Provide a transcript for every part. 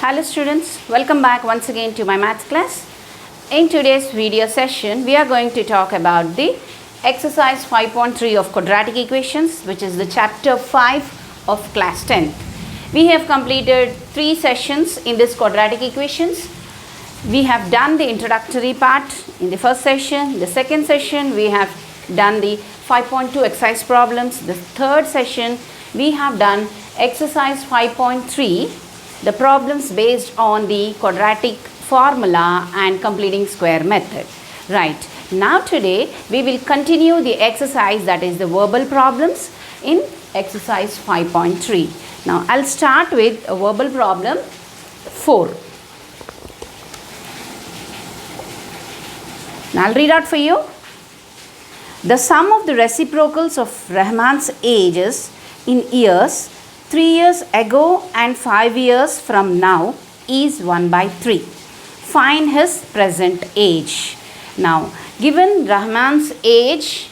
Hello students, welcome back once again to my maths class. In today's video session, we are going to talk about the exercise 5.3 of quadratic equations, which is the chapter 5 of class 10. We have completed 3 sessions in this quadratic equations. We have done the introductory part in the first session. The second session, we have done the 5.2 exercise problems. The third session, we have done exercise 5.3, the problems based on the quadratic formula and completing square method. Right. Now today we will continue the exercise, that is the verbal problems in exercise 5.3. Now I'll start with a verbal problem 4. Now I'll read out for you. The sum of the reciprocals of Rahman's ages in years 3 years ago and 5 years from now is 1 by 3. Find his present age. Now, given Rahman's age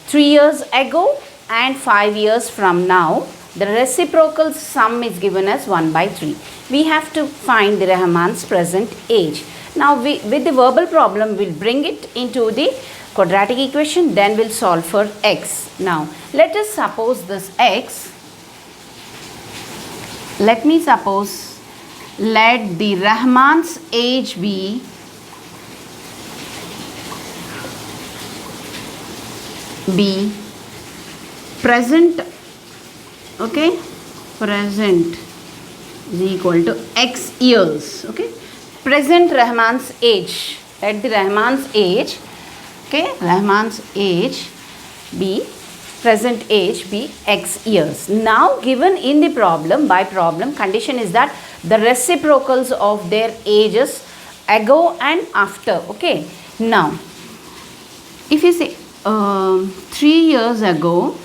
3 years ago and 5 years from now, the reciprocal sum is given as 1 by 3. We have to find the Rahman's present age. Now, with the verbal problem, we'll bring it into the quadratic equation, then we'll solve for x. Now, let us suppose this x. Let me suppose, let the Rahman's age be present, okay, present is equal to x years, okay, present Rahman's age, let the Rahman's age, okay, Rahman's age be present age be x years. Now given in the problem, by problem condition is that the reciprocals of their ages ago and after. Okay. Now if you say 3 years ago,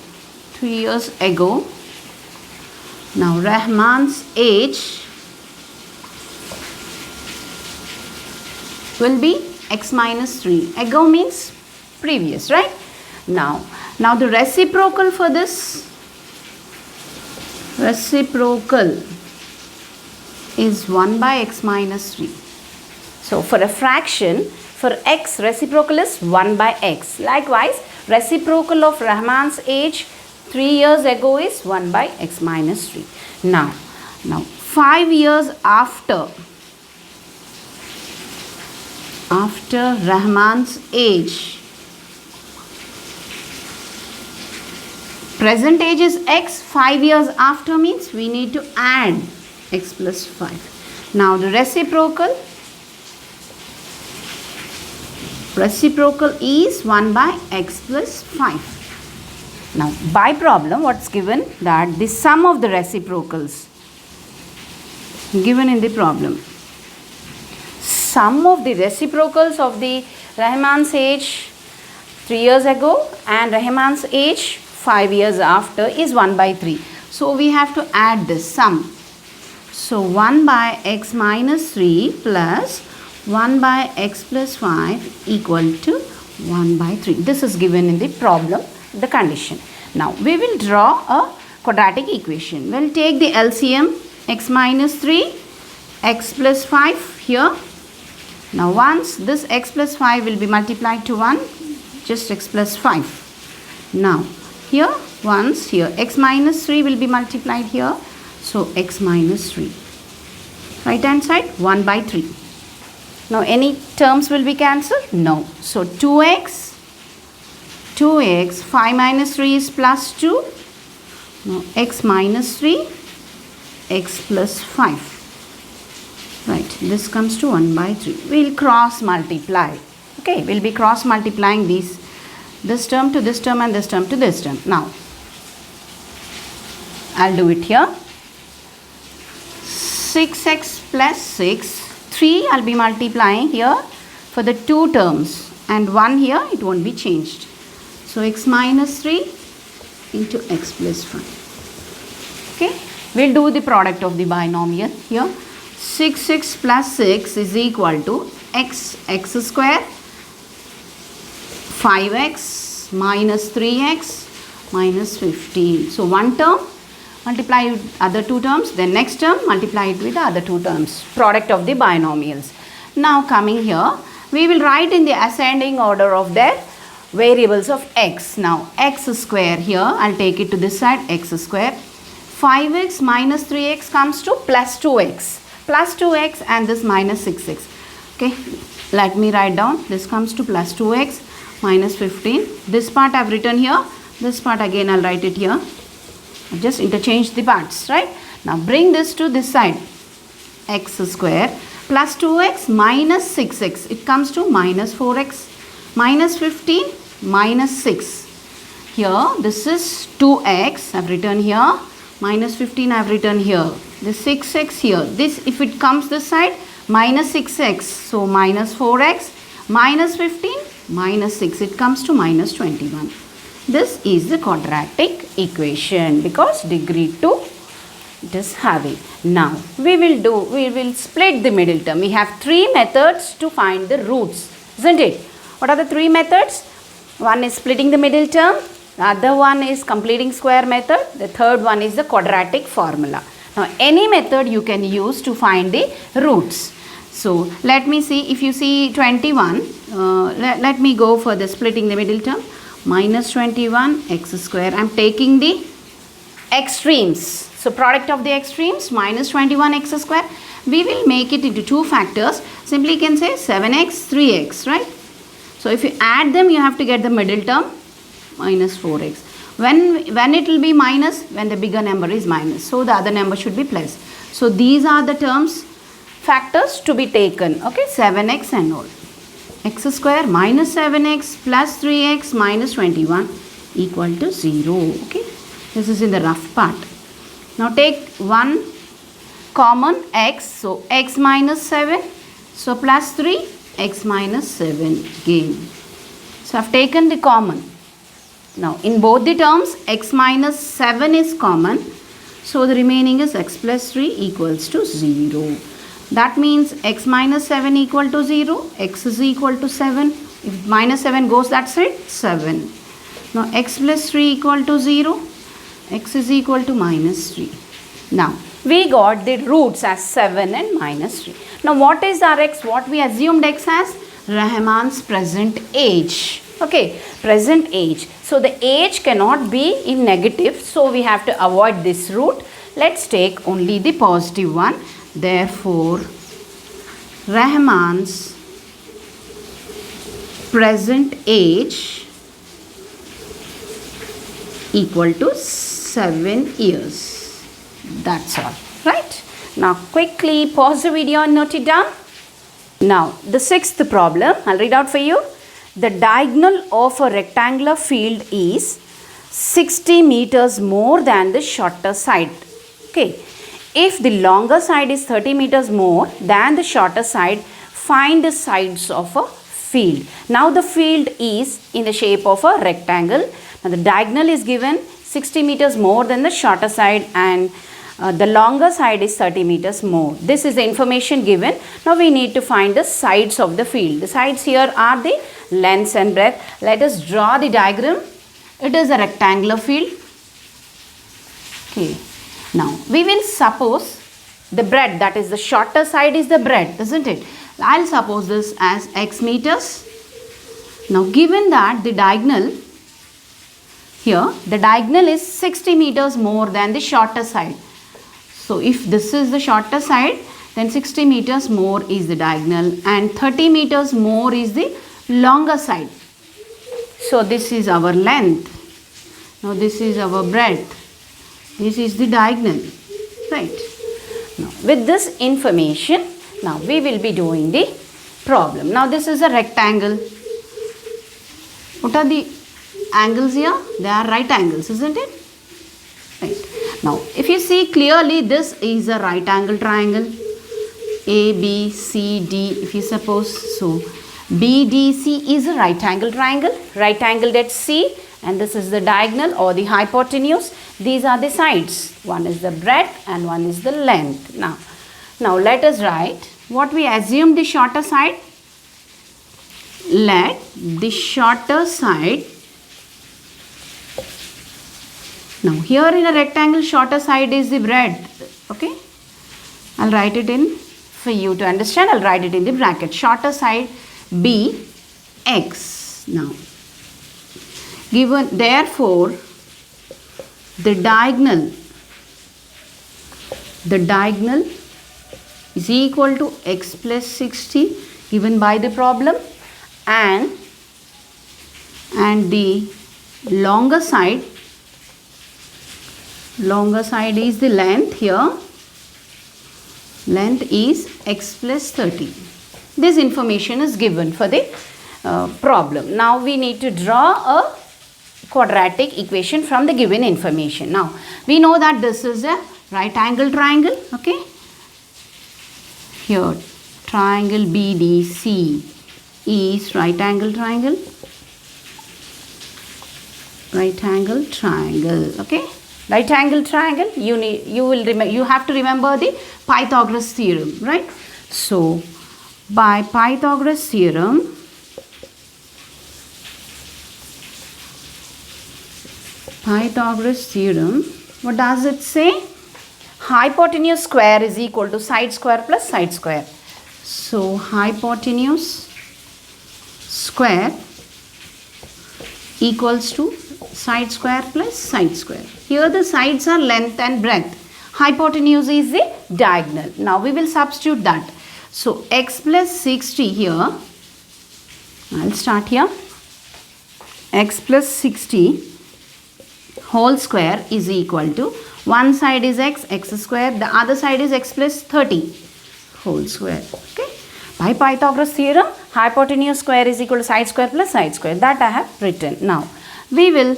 now Rahman's age will be x minus 3. Ago means previous, right? Now the reciprocal for this, reciprocal is 1 by x minus 3. So for a fraction, for x, reciprocal is 1 by x. Likewise, reciprocal of Rahman's age 3 years ago is 1 by x minus 3. Now 5 years after Rahman's age, present age is x, 5 years after means we need to add x plus 5. Now the reciprocal is 1 by x plus 5. Now by problem what's given, that the sum of the reciprocals given in the problem. Sum of the reciprocals of the Rahman's age 3 years ago and Rahman's age 5 years after is 1 by 3. So we have to add this sum. So 1 by x minus 3 plus 1 by x plus 5 equal to 1 by 3. This is given in the problem, the condition. Now we will draw a quadratic equation. We'll take the LCM, x minus 3, x plus 5 here. Now once this x plus 5 will be multiplied to 1, just x plus 5. Now here once here x minus 3 will be multiplied here, so x minus 3. Right hand side 1 by 3. Now any terms will be cancelled? No. So 2x, 5 minus 3 is plus 2. Now x minus 3, x plus 5. Right, this comes to 1 by 3. We'll cross multiply. Okay, we'll be cross multiplying these. This term to this term and this term to this term. Now, I'll do it here. 6x plus 6. 3 I'll be multiplying here for the 2 terms. And 1 here, it won't be changed. So, x minus 3 into x plus 5. Okay. We'll do the product of the binomial here. 6x plus 6 is equal to x square. 5x minus 3x minus 15. So one term multiply with other two terms, then next term multiply it with the other two terms, product of the binomials. Now coming here, we will write in the ascending order of their variables of x. Now x square here, I'll take it to this side, x square. 5x minus 3x comes to plus 2x. Plus 2x and this minus 6x. Okay, let me write down. This comes to plus 2x minus 15. This part I've written here. This part again I'll write it here. Just interchange the parts, right? Now bring this to this side. X square plus 2x minus 6x. It comes to minus 4x. Minus 15 minus 6. Here this is 2x. I've written here. Minus 15 I've written here. This 6x here. This, if it comes this side, minus 6x. So minus 4x minus 15 minus 6. It comes to minus 21. This is the quadratic equation because degree 2 it is having. Now we will split the middle term. We have three methods to find the roots, isn't it? What are the three methods? One is splitting the middle term. The other one is completing square method. The third one is the quadratic formula. Now any method you can use to find the roots. So let me see, if you see 21, let me go for the splitting the middle term. Minus 21 x square. I am taking the extremes. So product of the extremes, minus 21 x square. We will make it into two factors. Simply you can say 7x, 3x, right? So if you add them, you have to get the middle term, minus 4x. When it will be minus? When the bigger number is minus. So the other number should be plus. So these are the terms, factors to be taken. Okay, 7x and all. X square minus 7x plus 3x minus 21 equal to 0. Okay, this is in the rough part. Now take one common x. So x minus 7. So plus 3 x minus 7 again. So I have taken the common. Now in both the terms x minus 7 is common. So the remaining is x plus 3 equals to 0. That means x minus 7 equal to 0. X is equal to 7. If minus 7 goes that side, 7. Now x plus 3 equal to 0. X is equal to minus 3. Now we got the roots as 7 and minus 3. Now what is our x? What we assumed x as? Rahman's present age. Okay, present age. So the age cannot be in negative. So we have to avoid this root. Let's take only the positive one. Therefore, Rahman's present age equal to 7 years. That's all, right? Now quickly pause the video and note it down. Now the sixth problem, I'll read out for you. The diagonal of a rectangular field is 60 meters more than the shorter side. Okay. If the longer side is 30 meters more than the shorter side, find the sides of a field. Now the field is in the shape of a rectangle. Now the diagonal is given 60 meters more than the shorter side and the longer side is 30 meters more. This is the information given. Now we need to find the sides of the field. The sides here are the length and breadth. Let us draw the diagram. It is a rectangular field. Okay. Now we will suppose the breadth, that is the shorter side is the breadth, isn't it? I'll suppose this as x meters. Now given that the diagonal here, the diagonal is 60 meters more than the shorter side. So if this is the shorter side, then 60 meters more is the diagonal and 30 meters more is the longer side. So this is our length. Now this is our breadth. This is the diagonal, right? Now with this information, now we will be doing the problem. Now this is a rectangle. What are the angles here? They are right angles, isn't it? Right. Now if you see clearly, this is a right angle triangle. A, B, C, D, if you suppose so. BDC is a right angle triangle. Right angled at C. And this is the diagonal or the hypotenuse. These are the sides. One is the breadth and one is the length. Now let us write what we assume the shorter side. Let the shorter side Now here in a rectangle, shorter side is the breadth. Okay, I'll write it in for you to understand. I'll write it in the bracket. Shorter side B x. Now given, therefore the diagonal is equal to x plus 60 given by the problem, and the longer side is the length. Here length is x plus 30. This information is given for the problem. Now we need to draw a quadratic equation from the given information. Now we know that this is a right angle triangle. Okay, here triangle BDC is right angle triangle. Okay, right angle triangle, you have to remember the Pythagoras theorem, right? So by Pythagoras theorem, what does it say? Hypotenuse square is equal to side square plus side square. So hypotenuse square equals to side square plus side square. Here the sides are length and breadth. Hypotenuse is the diagonal. Now we will substitute that. So x plus 60 here, I'll start here. X plus 60 whole square is equal to, one side is x square, the other side is x plus 30 whole square. Okay, by Pythagoras theorem, hypotenuse square is equal to side square plus side square. That I have written. Now we will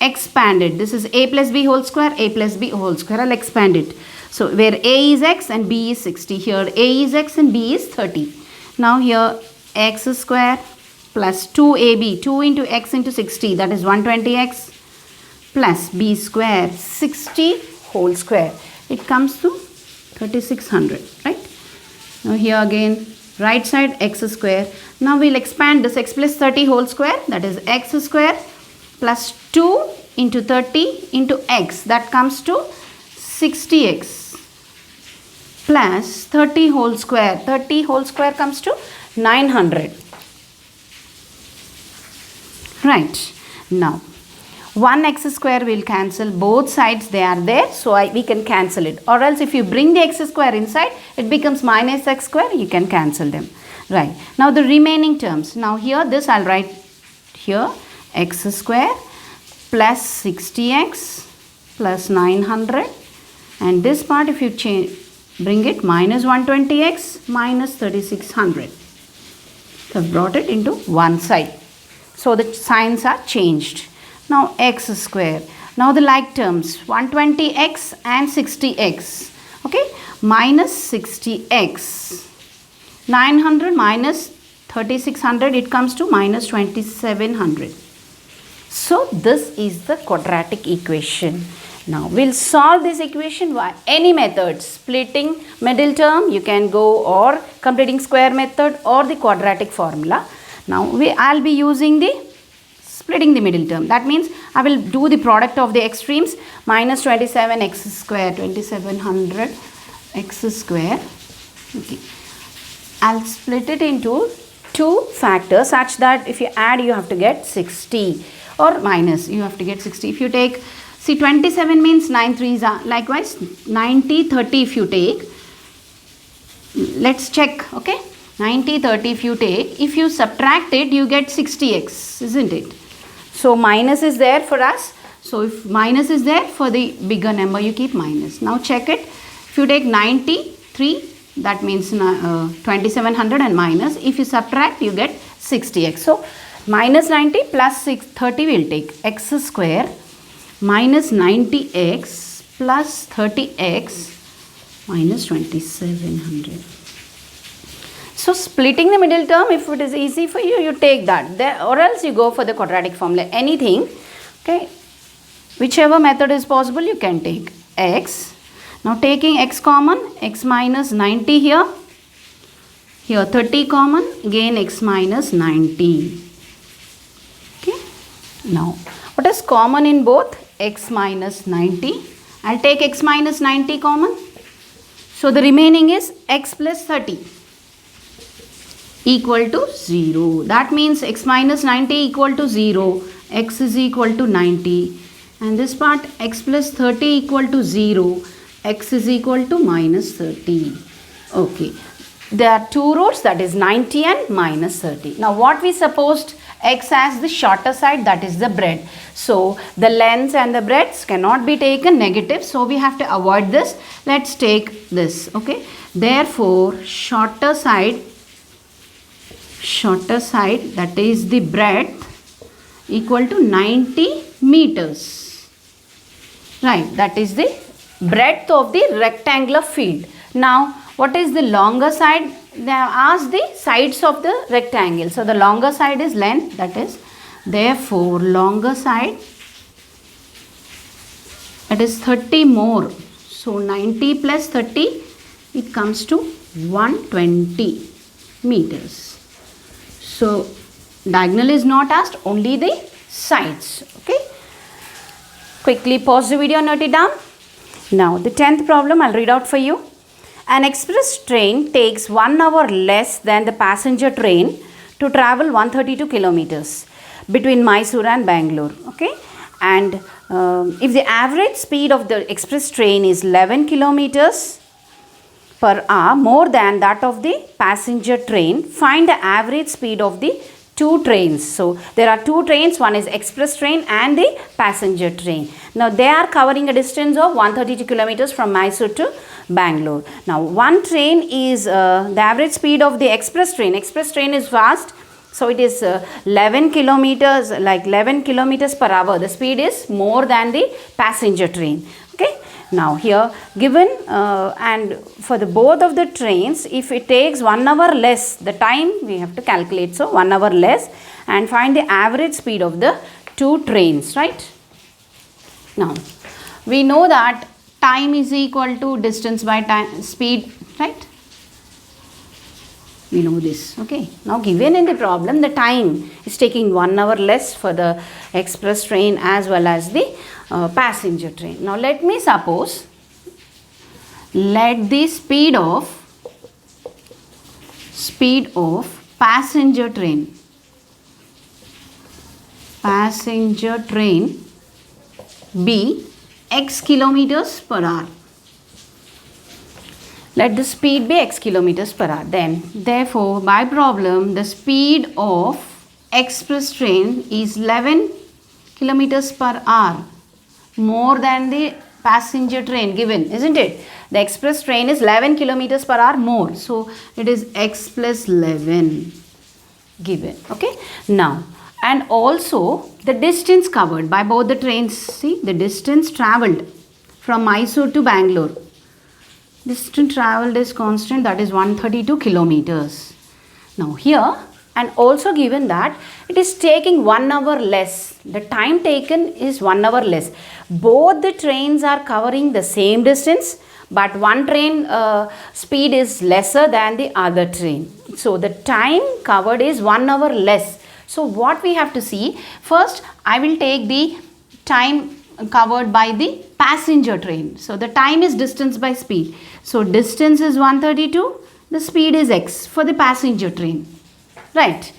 expand it. This is a plus b whole square, a plus b whole square. I'll expand it. So where a is x and b is 60, here a is x and b is 30. Now here x square plus 2ab, 2 into x into 60, that is 120x, plus b square 60 whole square. It comes to 3600, right? Now here again right side x square. Now we'll expand this, x plus 30 whole square, that is x square plus 2 into 30 into x, that comes to 60x plus 30 whole square. 30 whole square comes to 900. Right. Now 1x square will cancel, both sides they are there, so we can cancel it. Or else if you bring the x square inside, it becomes minus x square, you can cancel them. Right. Now the remaining terms. Now here this I'll write here, x square plus 60x plus 900, and this part if you bring it, minus 120x minus 3600. So I've brought it into one side. So the signs are changed. Now x square. Now the like terms, 120x and 60x. Okay, minus 60x. 900 minus 3600, it comes to minus 2700. So this is the quadratic equation. Now we'll solve this equation by any method. Splitting middle term you can go, or completing square method, or the quadratic formula. Now I'll be using the splitting the middle term. That means I will do the product of the extremes. Minus 27x square, 2700 x square. Okay, I'll split it into two factors such that if you add you have to get 60, or minus you have to get 60. If you take, see 27 means 9 3s are, likewise 90 30 if you take, let's check. Okay, 90 30 if you take, if you subtract it you get 60x, isn't it? So minus is there for us. So if minus is there for the bigger number, you keep minus. Now check it. If you take 93, that means 2700 and minus. If you subtract, you get 60x. So minus 90 plus 30 will take x square minus 90x plus 30x minus 2700. So splitting the middle term, if it is easy for you, you take that. There, or else you go for the quadratic formula. Anything. Okay. Whichever method is possible, you can take x. Now taking x common, x minus 90 here. Here 30 common, again x minus 90. Okay. Now what is common in both? x minus 90. I'll take x minus 90 common. So the remaining is x plus 30 equal to 0. That means x minus 90 equal to 0. X is equal to 90. And this part x plus 30 equal to 0. X is equal to minus 30. Okay. There are two rows, that is 90 and minus 30. Now what we supposed, x as the shorter side, that is the breadth. So the lengths and the breadths cannot be taken negative. So we have to avoid this. Let's take this. Okay. Therefore shorter side, that is the breadth, equal to 90 meters. Right. That is the breadth of the rectangular field. Now what is the longer side? They have asked the sides of the rectangle. So the longer side is length, that is, therefore longer side, it is 30 more. So 90 plus 30, it comes to 120 meters. So diagonal is not asked, only the sides. Okay. Quickly pause the video and note it down. Now the 10th problem I'll read out for you. An express train takes 1 hour less than the passenger train to travel 132 kilometers between Mysore and Bangalore. Okay. And if the average speed of the express train is 11 kilometers per hour more than that of the passenger train, find the average speed of the two trains. So there are two trains, one is express train and the passenger train. Now they are covering a distance of 132 kilometers from Mysore to Bangalore. Now one train is the average speed of the express train. Express train is fast. So it is 11 kilometers, like 11 kilometers per hour. The speed is more than the passenger train. Okay. Now here given and for the both of the trains, if it takes 1 hour less, the time we have to calculate. So 1 hour less and find the average speed of the two trains, right? Now we know that time is equal to distance by time, speed, right? We know this. Okay. Now given in the problem, the time is taking 1 hour less for the express train as well as the passenger train. Now let me suppose, let the speed of passenger train be x kilometers per hour. Let the speed be x kilometers per hour. Then therefore by problem the speed of express train is 11 kilometers per hour more than the passenger train given, isn't it? The express train is 11 kilometers per hour more. So it is x plus 11 given. Okay. Now and also the distance covered by both the trains. See the distance travelled from Mysore to Bangalore. Distance travelled is constant, that is 132 kilometers. Now here and also given that it is taking 1 hour less. The time taken is 1 hour less. Both the trains are covering the same distance, but one train speed is lesser than the other train. So the time covered is 1 hour less. So what we have to see, first I will take the time covered by the passenger train. So the time is distance by speed. So distance is 132, the speed is x for the passenger train. Right.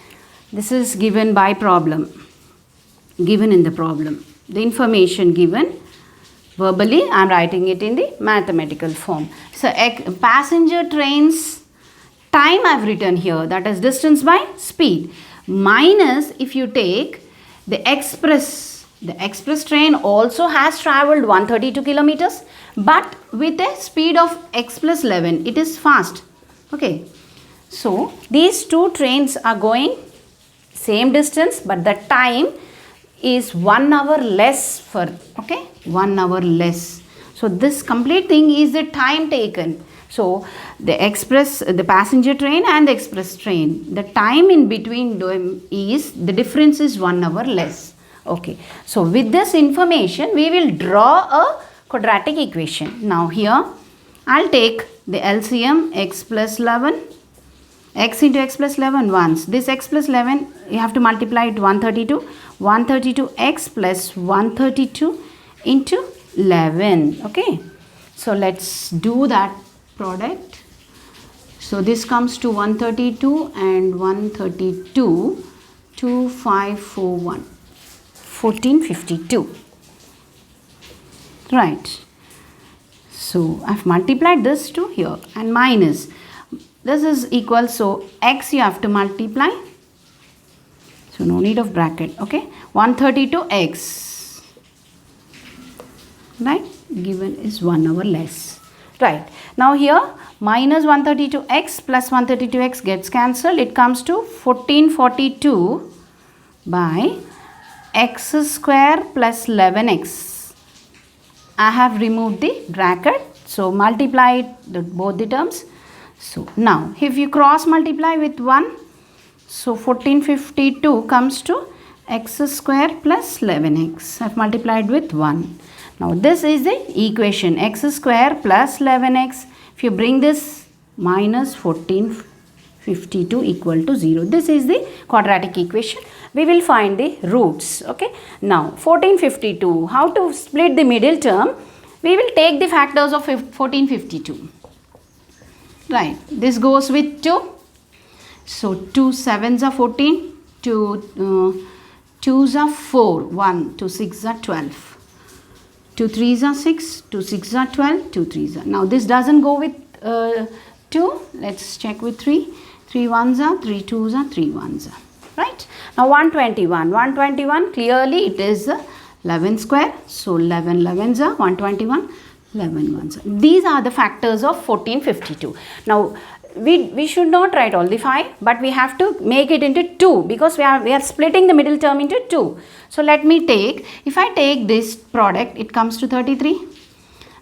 This is given by problem, given in the problem. The information given verbally, I am writing it in the mathematical form. So passenger trains time I have written here, that is distance by speed, minus if you take the express train also has travelled 132 kilometers, but with a speed of x plus 11, it is fast. Okay. So these two trains are going same distance, but the time is 1 hour less for, okay, 1 hour less. So this complete thing is the time taken. So the passenger train and the express train, the time in between them is, the difference is 1 hour less. Okay. So with this information, we will draw a quadratic equation. Now here, I'll take the LCM x plus 11, x into x plus 11 once. This x plus 11, you have to multiply it 132. 132x plus 132 into 11. Okay, so let's do that product. So this comes to 132 and 132, 2541, 1452. Right. So I've multiplied this to here and minus. This is equal, so x you have to multiply. So no need of bracket. Okay, 132x. Right, given is 1 hour less. Right, now here minus 132x plus 132x gets cancelled. It comes to 1442 by x square plus 11x. I have removed the bracket, so multiply both the terms. So now if you cross multiply with 1, so 1452 comes to x square plus 11x. I have multiplied with 1. Now this is the equation, x square plus 11x. If you bring this minus 1452 equal to 0. This is the quadratic equation. We will find the roots. Okay. Now 1452, how to split the middle term? We will take the factors of 1452. Right. This goes with 2. So 2 7s are 14. 2 2s are 4. 1 2 6s are 12. 2 3s are 6, 2 6s are 12, 2 3s are. Now this doesn't go with 2. Let's check with 3. 3 1s are, 3 2s are, 3 1s are. Right. Now 121. 121 clearly it is 11 square. So 11 11s are 121. 11 ones. These are the factors of 1452. Now we should not write all the 5, but we have to make it into 2 because we are splitting the middle term into 2. So let me take, if I take this product, it comes to 33.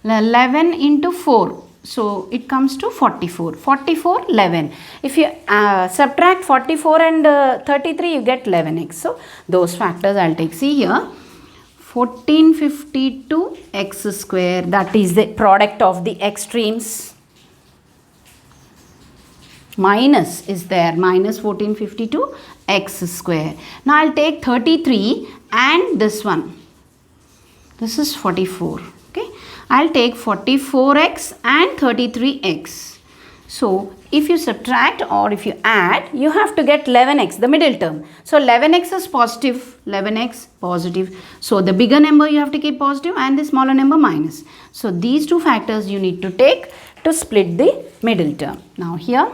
11 into 4, so it comes to 44. 44 11. If you subtract 44 and 33, you get 11x. So those factors I'll take. See here, 1452 x square, that is the product of the extremes. Minus is there, minus 1452 x square. Now I'll take 33 and this one. This is 44. Okay, I'll take 44x and 33x. So if you subtract or if you add, you have to get 11x, the middle term. So 11x is positive, 11x positive. So the bigger number you have to keep positive and the smaller number minus. So these two factors you need to take to split the middle term. Now here,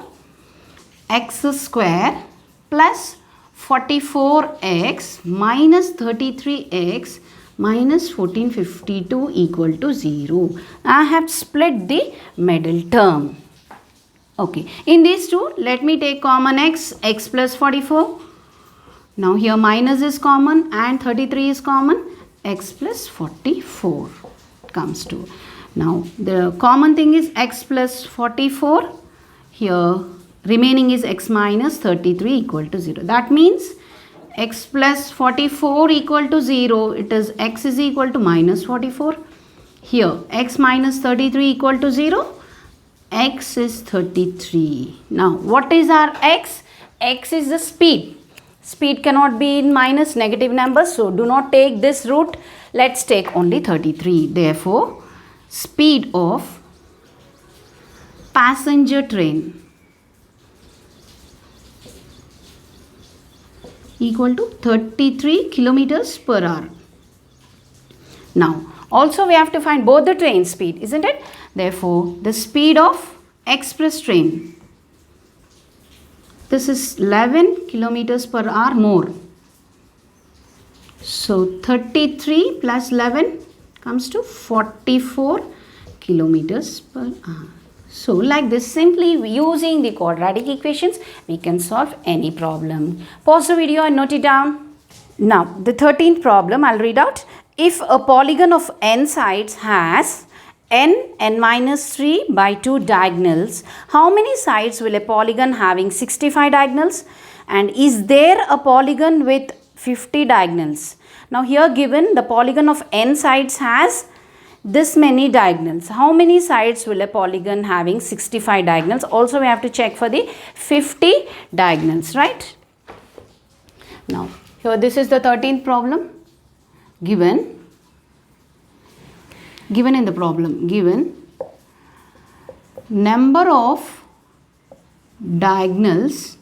x square plus 44x minus 33x minus 1452 equal to 0. I have split the middle term. Okay, in these two, let me take common x, x plus 44. Now here minus is common and 33 is common, x plus 44 comes to. Now the common thing is x plus 44. Here remaining is x minus 33 equal to 0. That means x plus 44 equal to 0. It is x is equal to minus 44. Here x minus 33 equal to 0. X is 33. Now what is our x? X is the speed. Speed cannot be in minus negative numbers. So do not take this root. Let's take only 33. Therefore, speed of passenger train equal to 33 kilometers per hour. Now, also we have to find both the train speed, isn't it? Therefore, the speed of express train, this is 11 kilometers per hour more. So, 33 plus 11 comes to 44 kilometers per hour. So, like this, simply using the quadratic equations, we can solve any problem. Pause the video and note it down. Now, the 13th problem, I'll read out. If a polygon of n sides has n minus 3 by 2 diagonals, how many sides will a polygon having 65 diagonals? And is there a polygon with 50 diagonals? Now, here given the polygon of n sides has this many diagonals. How many sides will a polygon having 65 diagonals? Also, we have to check for the 50 diagonals, right? Now, here this is the 13th problem. Given given in the problem, given number of diagonals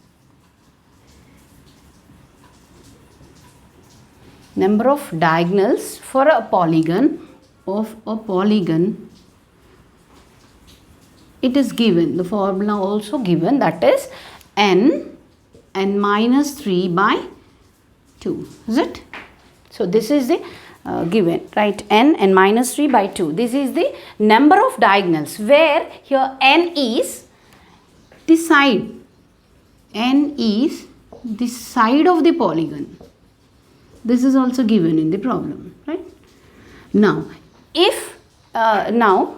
for a polygon it is given, the formula also given, that is n minus 3 by 2, is it? So this is the given, right? n minus 3 by 2. This is the number of diagonals, where here n is the side. N is the side of the polygon. This is also given in the problem, right? Now, if now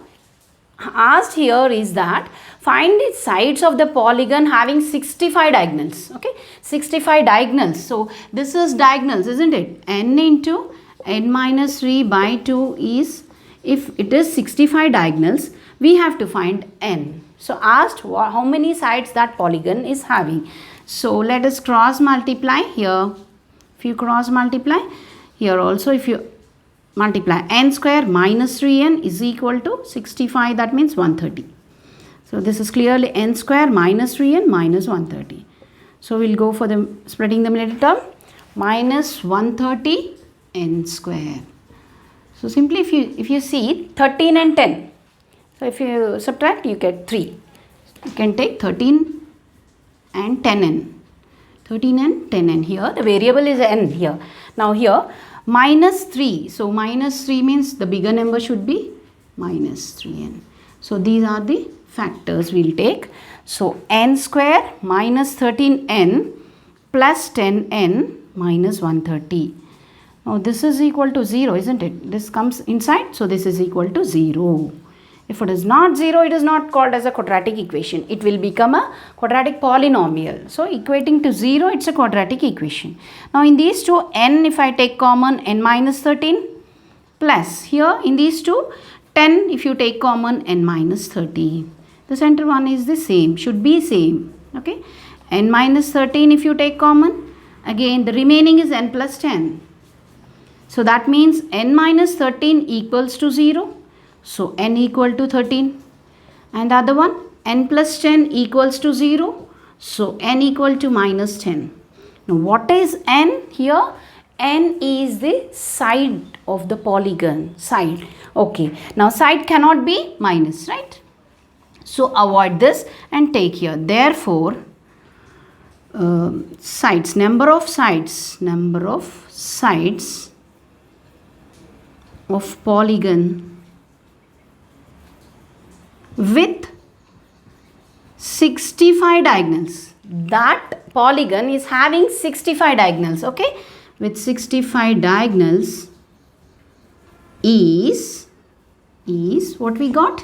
asked here is that find the sides of the polygon having 65 diagonals. Okay, 65 diagonals. So this is diagonals, isn't it? N into n minus 3 by 2 is, if it is 65 diagonals, we have to find n. So asked how many sides that polygon is having. So let us cross multiply here. If you cross multiply here also, if you multiply n square minus 3n is equal to 65, that means 130. So this is clearly n square minus 3n minus 130. So we'll go for the splitting the middle term, minus 130 n square. So simply if you see 13 and 10, so if you subtract you get 3. You can take 13 and 10n. 13 and 10n. Here the variable is n here. Now here minus 3. So minus 3 means the bigger number should be minus 3n. So these are the factors we'll take. So n square minus 13n plus 10n minus 130. Now this is equal to 0, isn't it? This comes inside, so this is equal to 0. If it is not 0, it is not called as a quadratic equation. It will become a quadratic polynomial. So equating to 0, it's a quadratic equation. Now in these two, n, if I take common, n minus 13 plus here in these two, 10 if you take common, n minus 30. The center one is the same, should be same. Okay, n minus 13 if you take common, again the remaining is n plus 10. So that means n minus 13 equals to 0. So n equal to 13. And the other one, n plus 10 equals to 0. So n equal to minus 10. Now what is n here? N is the side of the polygon. Side. Okay. Now side cannot be minus, right? So avoid this and take here. Therefore, sides, number of sides of polygon with 65 diagonals. That polygon is having 65 diagonals, okay? With 65 diagonals is what we got?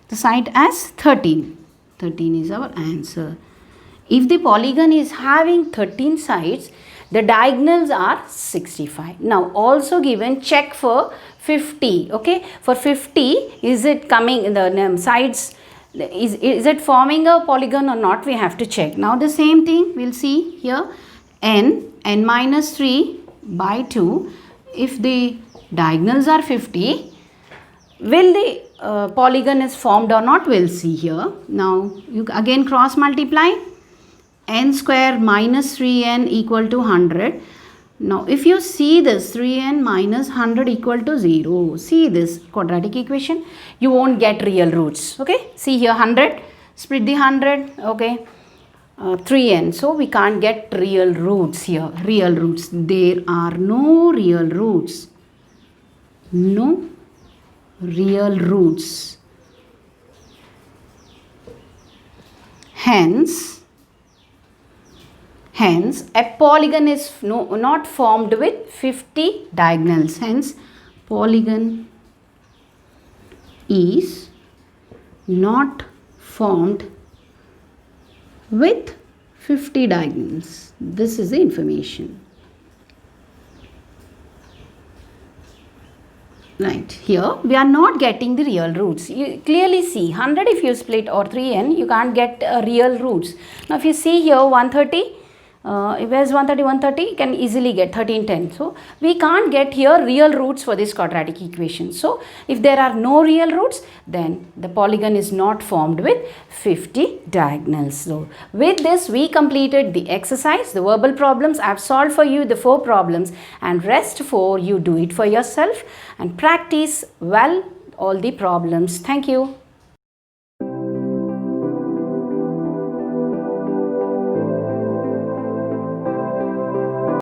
The side as 13. 13 is our answer. If the polygon is having 13 sides, the diagonals are 65. Now also given, check for 50. Okay, for 50, is it coming in the sides, is it forming a polygon or not? We have to check. Now the same thing we'll see here, n minus 3 by 2. If the diagonals are 50, will the polygon is formed or not? We'll see here. Now you again cross multiply, n square minus 3n equal to 100. Now if you see this 3n minus 100 equal to 0, see this quadratic equation, you won't get real roots. Okay, see here 100, split the 100, okay, 3n. So we can't get real roots here, real roots. There are no real roots. No real roots. Hence, a polygon is not formed with 50 diagonals. Hence, polygon is not formed with 50 diagonals. This is the information. Right, here we are not getting the real roots. You clearly see 100 if you split or 3n, you can't get real roots. Now if you see here 130, If there's 130, 130, you can easily get 13, 10. So we can't get here real roots for this quadratic equation. So if there are no real roots, then the polygon is not formed with 50 diagonals. So with this, we completed the exercise, the verbal problems. I've solved for you the 4 problems, and rest 4 you do it for yourself and practice well all the problems. Thank you.